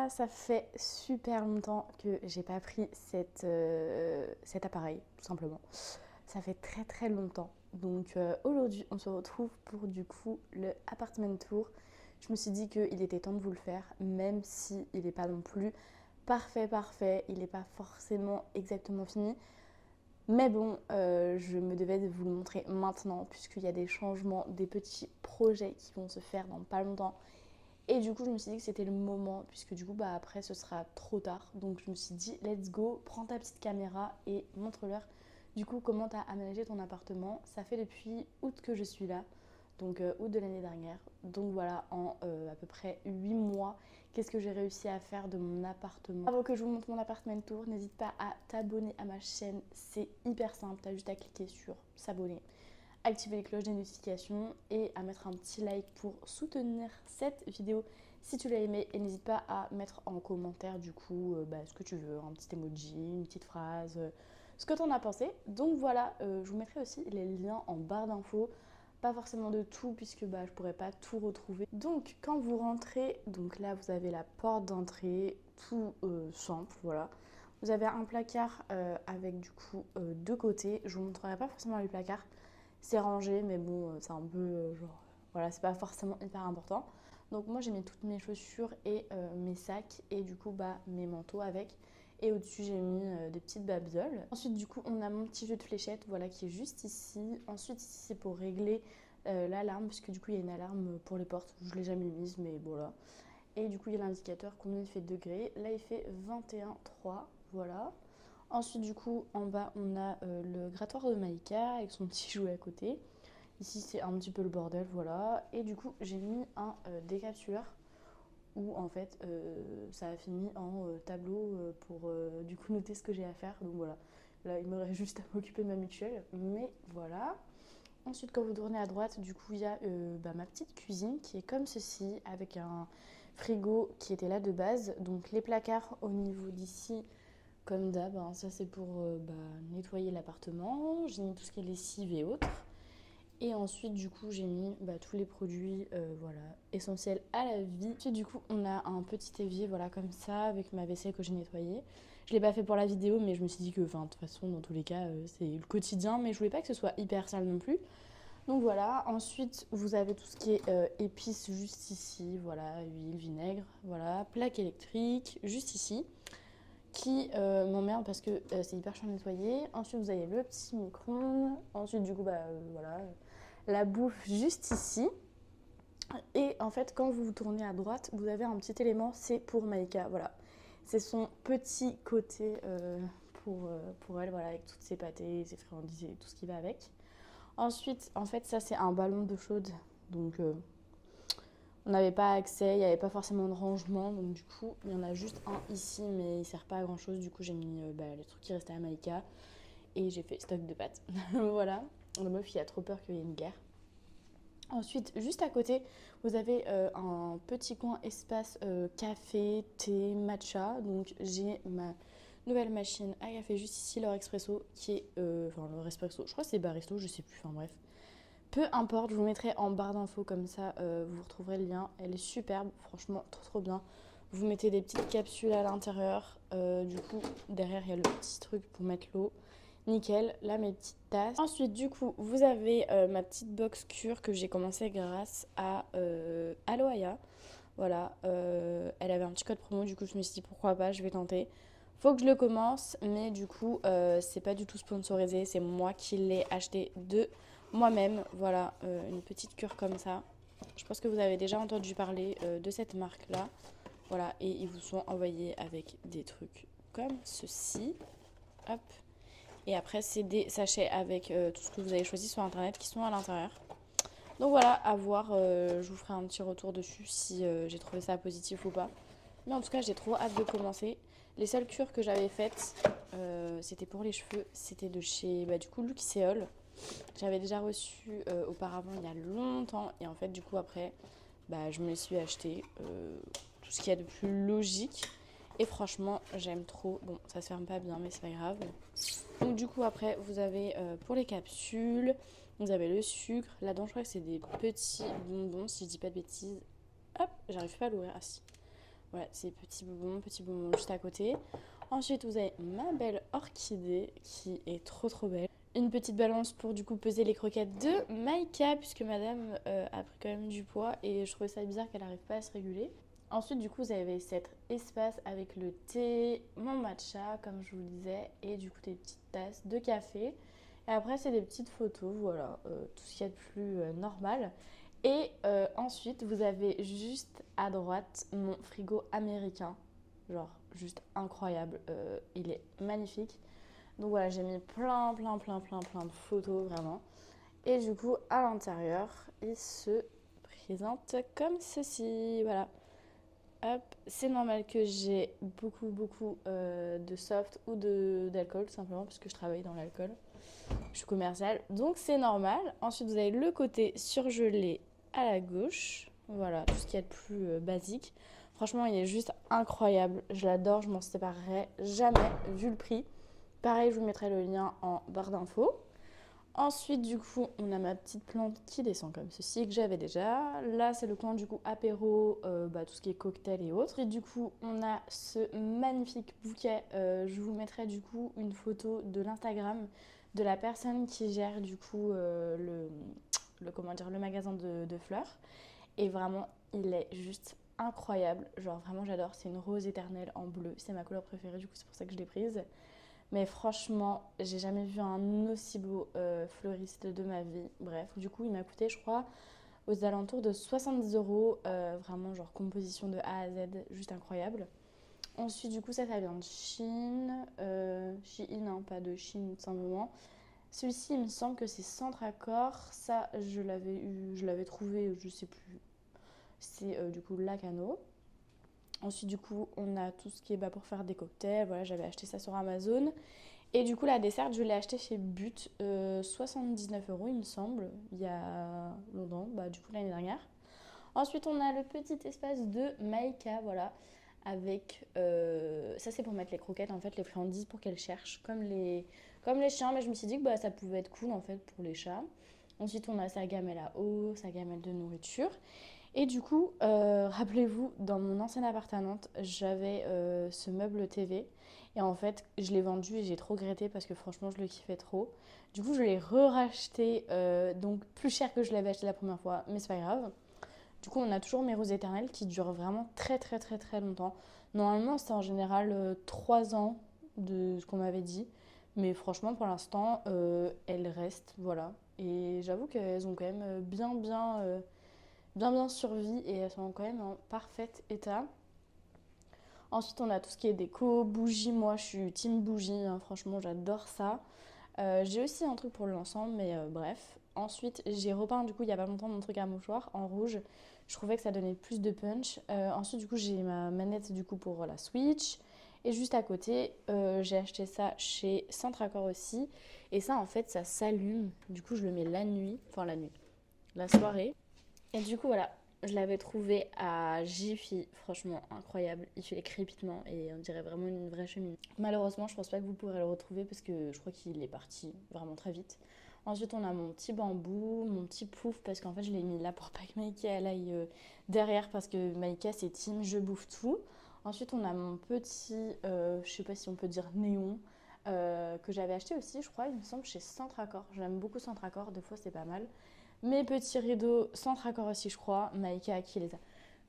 voilà, ça fait super longtemps que j'ai pas pris cet appareil, tout simplement. Ça fait très très longtemps. Donc aujourd'hui, on se retrouve pour du coup le appartement tour. Je me suis dit qu'il était temps de vous le faire, même si il n'est pas non plus parfait. Il n'est pas forcément exactement fini. Mais bon, je me devais de vous le montrer maintenant, puisqu'il y a des changements, des petits projets qui vont se faire dans pas longtemps. Et du coup, je me suis dit que c'était le moment, puisque du coup, bah, après, ce sera trop tard. Donc, je me suis dit, let's go, prends ta petite caméra et montre-leur du coup comment tu as aménagé ton appartement. Ça fait depuis août que je suis là, donc août de l'année dernière. Donc voilà, en à peu près 8 mois, qu'est-ce que j'ai réussi à faire de mon appartement. Avant que je vous montre mon appartement tour, n'hésite pas à t'abonner à ma chaîne. C'est hyper simple, tu as juste à cliquer sur s'abonner, activer les cloches des notifications et à mettre un petit like pour soutenir cette vidéo si tu l'as aimé, et n'hésite pas à mettre en commentaire du coup ce que tu veux, un petit emoji, une petite phrase, ce que tu en as pensé. Donc voilà, je vous mettrai aussi les liens en barre d'infos, pas forcément de tout puisque je pourrais pas tout retrouver. Donc quand vous rentrez, donc là vous avez la porte d'entrée, tout simple, voilà. Vous avez un placard avec du coup deux côtés. Je vous montrerai pas forcément les placards, c'est rangé, mais bon, c'est un peu genre, voilà, c'est pas forcément hyper important. Donc moi j'ai mis toutes mes chaussures et mes sacs et du coup mes manteaux avec. Et au-dessus j'ai mis des petites babioles. Ensuite du coup on a mon petit jeu de fléchettes, voilà, qui est juste ici. Ensuite ici c'est pour régler l'alarme, puisque du coup il y a une alarme pour les portes. Je l'ai jamais mise, mais voilà. Et du coup il y a l'indicateur combien il fait de degrés. Là il fait 21,3, voilà. Ensuite, du coup, en bas, on a le grattoir de Maïka avec son petit jouet à côté. Ici, c'est un petit peu le bordel, voilà. Et du coup, j'ai mis un décapsuleur où, en fait, ça a fini en tableau pour, du coup, noter ce que j'ai à faire. Donc, voilà. Là, il me reste juste à m'occuper de ma mutuelle. Mais voilà. Ensuite, quand vous tournez à droite, du coup, il y a ma petite cuisine qui est comme ceci, avec un frigo qui était là de base. Donc, les placards au niveau d'ici, comme d'hab, hein, ça c'est pour nettoyer l'appartement. J'ai mis tout ce qui est lessive et autres. Et ensuite, du coup, j'ai mis tous les produits voilà, essentiels à la vie. Ensuite, du coup, on a un petit évier, voilà, comme ça, avec ma vaisselle que j'ai nettoyée. Je ne l'ai pas fait pour la vidéo, mais je me suis dit que, de toute façon, dans tous les cas, c'est le quotidien. Mais je voulais pas que ce soit hyper sale non plus. Donc voilà. Ensuite, vous avez tout ce qui est épices juste ici. Voilà, huile, vinaigre, voilà. Plaque électrique, juste ici, qui m'emmerde parce que c'est hyper chiant à nettoyer. Ensuite, vous avez le petit micro-ondes. Ensuite, du coup, voilà, la bouffe juste ici. Et en fait, quand vous vous tournez à droite, vous avez un petit élément, c'est pour Maïka, voilà. C'est son petit côté pour elle, voilà, avec toutes ses pâtés, ses friandises et tout ce qui va avec. Ensuite, en fait, ça, c'est un ballon d'eau chaude. Donc, on n'avait pas accès, il n'y avait pas forcément de rangement. Donc, du coup, il y en a juste un ici, mais il ne sert pas à grand-chose. Du coup, j'ai mis les trucs qui restaient à Maïka. Et j'ai fait stock de pâtes. Voilà. La meuf, il a trop peur qu'il y ait une guerre. Ensuite, juste à côté, vous avez un petit coin espace café, thé, matcha. Donc, j'ai ma nouvelle machine à café juste ici, leur expresso, qui est... enfin, leur espresso, je crois que c'est Baristo, je sais plus, enfin bref. Peu importe, je vous mettrai en barre d'infos comme ça, vous retrouverez le lien. Elle est superbe, franchement, trop bien. Vous mettez des petites capsules à l'intérieur. Du coup, derrière, il y a le petit truc pour mettre l'eau. Nickel, là mes petites tasses. Ensuite, du coup, vous avez ma petite box cure que j'ai commencé grâce à Aloaya. Voilà, elle avait un petit code promo, du coup je me suis dit pourquoi pas, je vais tenter. Faut que je le commence, mais du coup c'est pas du tout sponsorisé, c'est moi qui l'ai acheté de moi-même. Voilà, une petite cure comme ça. Je pense que vous avez déjà entendu parler de cette marque-là. Voilà, et ils vous sont envoyés avec des trucs comme ceci. Hop. Et après, c'est des sachets avec tout ce que vous avez choisi sur internet qui sont à l'intérieur. Donc voilà, à voir, je vous ferai un petit retour dessus si j'ai trouvé ça positif ou pas. Mais en tout cas, j'ai trop hâte de commencer. Les seules cures que j'avais faites, c'était pour les cheveux. C'était de chez du coup Luxéol. J'avais déjà reçu auparavant il y a longtemps. Et en fait, du coup, après, je me les suis acheté. Tout ce qu'il y a de plus logique. Et franchement, j'aime trop. Bon, ça se ferme pas bien, mais c'est pas grave. Donc du coup, après, vous avez pour les capsules, vous avez le sucre. Là-dedans, je crois que c'est des petits bonbons, si je dis pas de bêtises. Hop, j'arrive pas à l'ouvrir. Ah si. Voilà, c'est petit bonbon juste à côté. Ensuite, vous avez ma belle orchidée qui est trop belle. Une petite balance pour du coup peser les croquettes de Maïka, puisque madame a pris quand même du poids et je trouvais ça bizarre qu'elle n'arrive pas à se réguler. Ensuite, du coup, vous avez cet espace avec le thé, mon matcha, comme je vous le disais, et du coup des petites tasses de café. Et après, c'est des petites photos, voilà, tout ce qu'il y a de plus normal. Et ensuite, vous avez juste à droite mon frigo américain. Genre, juste incroyable. Il est magnifique. Donc voilà, j'ai mis plein de photos, vraiment. Et du coup, à l'intérieur, il se présente comme ceci. Voilà. Hop, c'est normal que j'ai beaucoup de soft ou d'alcool, tout simplement, parce que je travaille dans l'alcool. Je suis commerciale, donc c'est normal. Ensuite, vous avez le côté surgelé à la gauche. Voilà, tout ce qu'il y a de plus basique. Franchement, il est juste incroyable. Je l'adore, je m'en séparerai jamais, vu le prix. Pareil, je vous mettrai le lien en barre d'infos. Ensuite, du coup, on a ma petite plante qui descend comme ceci, que j'avais déjà. Là, c'est le coin du coup apéro, tout ce qui est cocktail et autres. Et du coup, on a ce magnifique bouquet. Je vous mettrai du coup une photo de l'Instagram de la personne qui gère du coup le magasin de fleurs. Et vraiment, il est juste incroyable. Genre, vraiment, j'adore. C'est une rose éternelle en bleu. C'est ma couleur préférée, du coup, c'est pour ça que je l'ai prise. Mais franchement, j'ai jamais vu un aussi beau fleuriste de ma vie. Bref, du coup, il m'a coûté, je crois, aux alentours de 70 euros. Vraiment, genre composition de A à Z, juste incroyable. Ensuite, du coup, ça vient de Chine. Shein, hein, pas de Chine, tout simplement. Celui-ci, il me semble que c'est Centre Accord. Ça, je l'avais trouvé, je sais plus. C'est du coup Lacano. Ensuite, du coup, on a tout ce qui est pour faire des cocktails. Voilà, j'avais acheté ça sur Amazon. Et du coup, la dessert, je l'ai acheté chez But, 79 euros, il me semble, il y a longtemps, du coup l'année dernière. Ensuite, on a le petit espace de Maïka, voilà, avec. Ça, c'est pour mettre les croquettes, en fait, les friandises pour qu'elles cherchent, comme les chiens, mais je me suis dit que ça pouvait être cool, en fait, pour les chats. Ensuite, on a sa gamelle à eau, sa gamelle de nourriture. Et du coup, rappelez-vous, dans mon ancien appartement, j'avais ce meuble TV. Et en fait, je l'ai vendu et j'ai trop regretté parce que franchement, je le kiffais trop. Du coup, je l'ai re-racheté, donc plus cher que je l'avais acheté la première fois, mais c'est pas grave. Du coup, on a toujours mes roses éternelles qui durent vraiment très longtemps. Normalement, c'est en général 3 ans de ce qu'on m'avait dit. Mais franchement, pour l'instant, elles restent, voilà. Et j'avoue qu'elles ont quand même bien survie et elles sont quand même en parfait état. Ensuite, on a tout ce qui est déco, bougies. Moi, je suis team bougie, hein, franchement, j'adore ça. J'ai aussi un truc pour l'ensemble, mais bref. Ensuite, j'ai repeint du coup il y a pas longtemps mon truc à mouchoir en rouge. Je trouvais que ça donnait plus de punch. Ensuite, du coup, j'ai ma manette du coup pour la Switch. Et juste à côté, j'ai acheté ça chez Centre-Accord aussi. Et ça, en fait, ça s'allume. Du coup, je le mets la nuit, la soirée. Et du coup, voilà, je l'avais trouvé à Jiffy, franchement incroyable. Il fait les crépitements et on dirait vraiment une vraie cheminée. Malheureusement, je pense pas que vous pourrez le retrouver parce que je crois qu'il est parti vraiment très vite. Ensuite, on a mon petit bambou, mon petit pouf, parce qu'en fait, je l'ai mis là pour pas que Maïka elle aille derrière, parce que Maïka, c'est team, je bouffe tout. Ensuite, on a mon petit, je sais pas si on peut dire néon, que j'avais acheté aussi, je crois, il me semble, chez Centre Accord. J'aime beaucoup Centre Accord, des fois, c'est pas mal. Mes petits rideaux, Centre Accord aussi, je crois. Maïka qui les a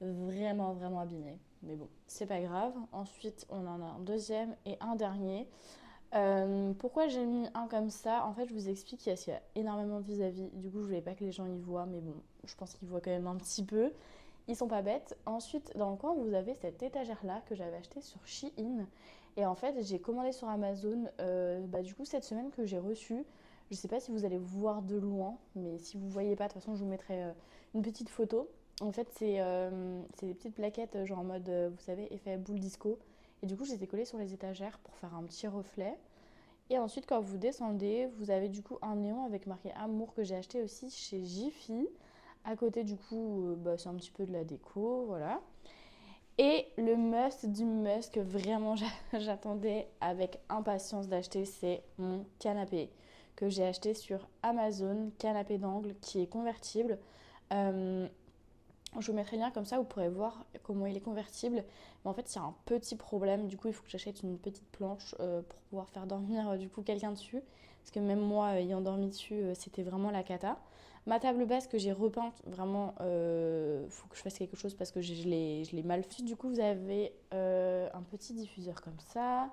vraiment abîmés. Mais bon, c'est pas grave. Ensuite, on en a un deuxième et un dernier. Pourquoi j'ai mis un comme ça? En fait, je vous explique qu'il y a énormément de vis-à-vis. Du coup, je voulais pas que les gens y voient, mais bon, je pense qu'ils voient quand même un petit peu. Ils sont pas bêtes. Ensuite, dans le coin, vous avez cette étagère-là que j'avais achetée sur Shein. Et en fait, j'ai commandé sur Amazon, du coup, cette semaine que j'ai reçue. Je sais pas si vous allez voir de loin, mais si vous voyez pas, de toute façon, je vous mettrai une petite photo. En fait, c'est des petites plaquettes, genre en mode, vous savez, effet boule disco. Et du coup, je les ai collées sur les étagères pour faire un petit reflet. Et ensuite, quand vous descendez, vous avez du coup un néon avec marqué Amour que j'ai acheté aussi chez Jiffy. À côté, du coup, c'est un petit peu de la déco, voilà. Et le must du must que vraiment j'attendais avec impatience d'acheter, c'est mon canapé que j'ai acheté sur Amazon, canapé d'angle qui est convertible. Euh, Je vous mettrai le lien comme ça, vous pourrez voir comment il est convertible. Mais en fait, il y a un petit problème. Du coup, il faut que j'achète une petite planche pour pouvoir faire dormir du coup quelqu'un dessus. Parce que même moi, ayant dormi dessus, c'était vraiment la cata. Ma table basse que j'ai repeinte, vraiment, faut que je fasse quelque chose parce que je l'ai mal fait. Du coup, vous avez un petit diffuseur comme ça,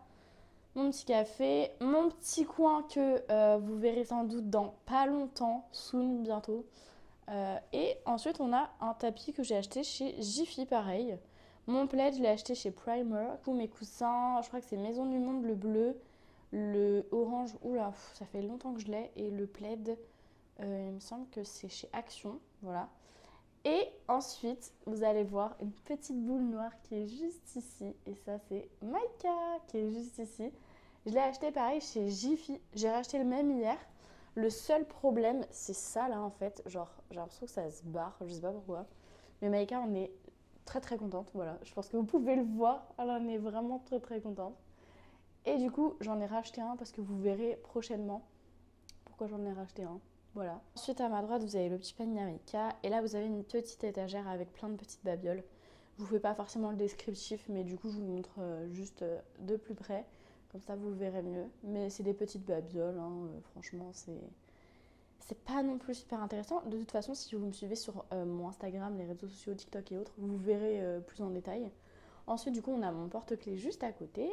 mon petit café, mon petit coin que vous verrez sans doute dans pas longtemps, soon bientôt. Et ensuite, on a un tapis que j'ai acheté chez Jiffy, pareil. Mon plaid, je l'ai acheté chez Primer. Tous mes coussins, je crois que c'est Maison du Monde, le bleu, le orange. Oula, ça fait longtemps que je l'ai. Et le plaid, il me semble que c'est chez Action. Voilà. Et ensuite, vous allez voir une petite boule noire qui est juste ici. Et ça, c'est Maïka qui est juste ici. Je l'ai acheté pareil chez Jiffy. J'ai racheté le même hier. Le seul problème, c'est ça là en fait. Genre, j'ai l'impression que ça se barre. Je sais pas pourquoi. Mais Maïka, on est très très contente. Voilà. Je pense que vous pouvez le voir. Elle en est vraiment très très contente. Et du coup, j'en ai racheté un parce que vous verrez prochainement pourquoi j'en ai racheté un. Voilà. Ensuite, à ma droite, vous avez le petit panier Maïka. Et là, vous avez une petite étagère avec plein de petites babioles. Je vous fais pas forcément le descriptif, mais du coup, je vous montre juste de plus près. Comme ça, vous verrez mieux. Mais c'est des petites babioles, hein. Franchement, c'est pas non plus super intéressant. De toute façon, si vous me suivez sur mon Instagram, les réseaux sociaux, TikTok et autres, vous verrez plus en détail. Ensuite, du coup, on a mon porte-clés juste à côté.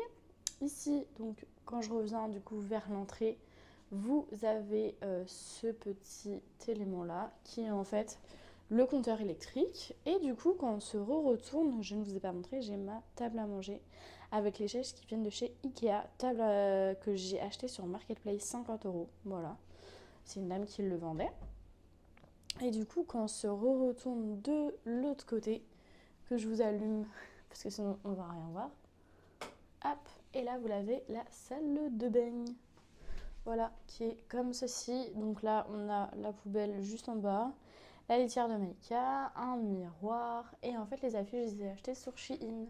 Ici, donc, quand je reviens du coup vers l'entrée, vous avez ce petit élément-là qui est en fait le compteur électrique. Et du coup, quand on se retourne, je ne vous ai pas montré, j'ai ma table à manger avec les chaises qui viennent de chez Ikea. Table que j'ai achetée sur Marketplace, 50 euros. Voilà. C'est une dame qui le vendait. Et du coup, quand on se retourne de l'autre côté, que je vous allume, parce que sinon on va rien voir. Hop, et là vous avez la salle de bain. Voilà, qui est comme ceci. Donc là, on a la poubelle juste en bas, la litière de Maïka, un miroir. Et en fait, les affiches, je les ai achetées sur Shein.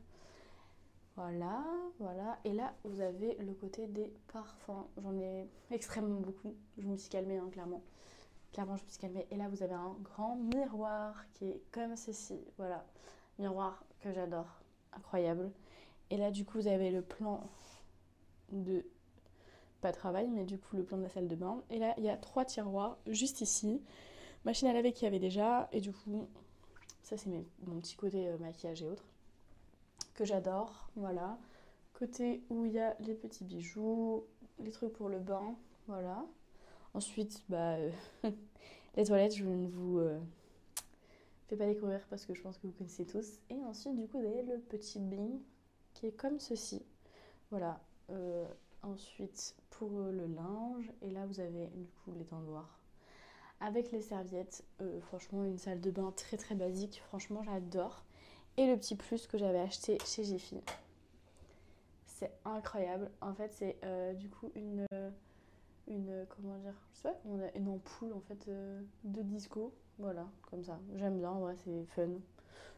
Voilà, voilà. Et là, vous avez le côté des parfums. J'en ai extrêmement beaucoup. Je me suis calmée, hein, clairement. Clairement, je me suis calmée. Et là, vous avez un grand miroir qui est comme ceci. Voilà, miroir que j'adore. Incroyable. Et là, du coup, vous avez le plan de... pas travail, mais du coup, le plan de la salle de bain. Et là, il y a 3 tiroirs juste ici. Machine à laver qu'il y avait déjà. Et du coup, ça, c'est mon petit côté maquillage et autres. Que j'adore. Voilà. Côté où il y a les petits bijoux, les trucs pour le bain. Voilà. Ensuite, les toilettes, je ne vous fais pas découvrir parce que je pense que vous connaissez tous. Et ensuite, du coup, vous avez le petit bain qui est comme ceci. Voilà. Ensuite, pour le linge. Et là, vous avez du coup l'étendoir avec les serviettes. Franchement, une salle de bain très très basique. Franchement, j'adore. Et le petit plus que j'avais acheté chez Jiffy. C'est incroyable. En fait, c'est du coup comment dire, je sais pas, on a une ampoule en fait de disco. Voilà, comme ça. J'aime bien, en vrai, c'est fun.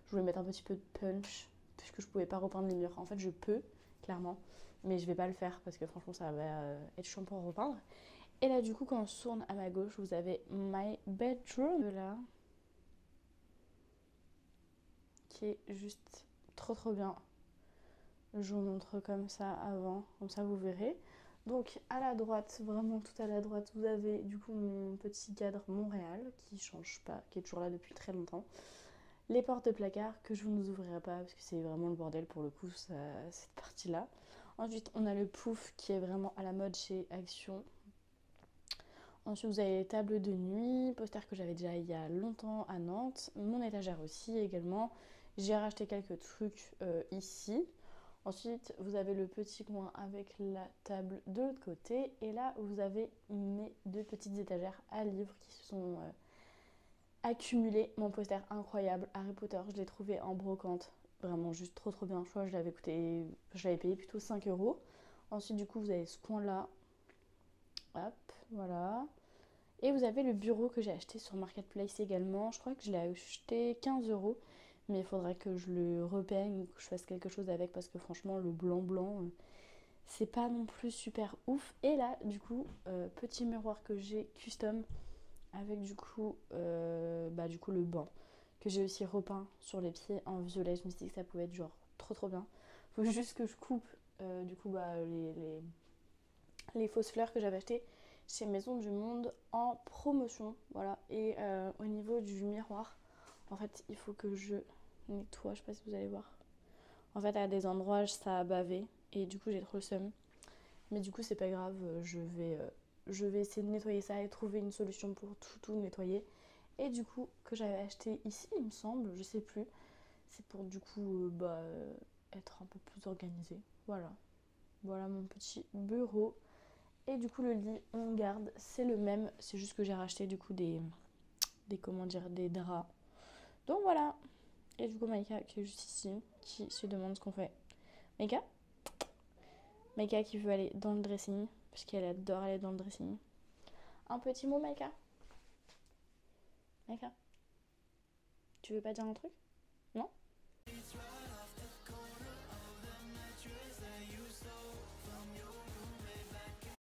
Je voulais mettre un petit peu de punch puisque je pouvais pas repeindre les murs. En fait, je peux, clairement, mais je vais pas le faire parce que franchement, ça va être chiant pour repeindre. Et là, du coup, quand on se tourne à ma gauche, vous avez my bedroom là, qui est juste trop trop bien. Je vous montre comme ça avant, comme ça vous verrez. Donc à la droite, vraiment tout à la droite, vous avez du coup mon petit cadre Montréal qui change pas, qui est toujours là depuis très longtemps. Les portes de placard que je ne vous ouvrirai pas parce que c'est vraiment le bordel pour le coup, cette partie-là. Ensuite, on a le pouf qui est vraiment à la mode chez Action. Ensuite, vous avez les tables de nuit, poster que j'avais déjà il y a longtemps à Nantes. Mon étagère aussi également. J'ai racheté quelques trucs ici. Ensuite, vous avez le petit coin avec la table de l'autre côté. Et là, vous avez mes 2 petites étagères à livres qui se sont accumulées. Mon poster incroyable, Harry Potter, je l'ai trouvé en brocante. Vraiment juste trop trop bien. Je crois que je l'avais payé plutôt 5 euros. Ensuite, du coup, vous avez ce coin-là. Hop, voilà. Et vous avez le bureau que j'ai acheté sur Marketplace également. Je crois que je l'ai acheté 15 euros. Mais il faudrait que je le repeigne ou que je fasse quelque chose avec parce que franchement, le blanc, c'est pas non plus super ouf. Et là, du coup, petit miroir que j'ai custom avec du coup le banc que j'ai aussi repeint sur les pieds en violet. Je me suis dit que ça pouvait être genre trop bien. Faut juste que je coupe du coup les fausses fleurs que j'avais achetées chez Maison du Monde en promotion. Voilà. Et au niveau du miroir, en fait, il faut que je nettoie. Je sais pas si vous allez voir. En fait, à des endroits, ça a bavé. Et du coup, j'ai trop le seum. Mais du coup, c'est pas grave. Je vais essayer de nettoyer ça et trouver une solution pour tout nettoyer. Et du coup, que j'avais acheté ici, il me semble, je sais plus. C'est pour du coup être un peu plus organisé. Voilà. Voilà mon petit bureau. Et du coup, le lit, on garde. C'est le même. C'est juste que j'ai racheté du coup comment dire, des draps. Donc voilà. Et du coup, Maïka qui est juste ici, qui se demande ce qu'on fait. Maïka qui veut aller dans le dressing, parce qu'elle adore aller dans le dressing. Un petit mot, Maïka? Maïka, tu veux pas dire un truc? Non?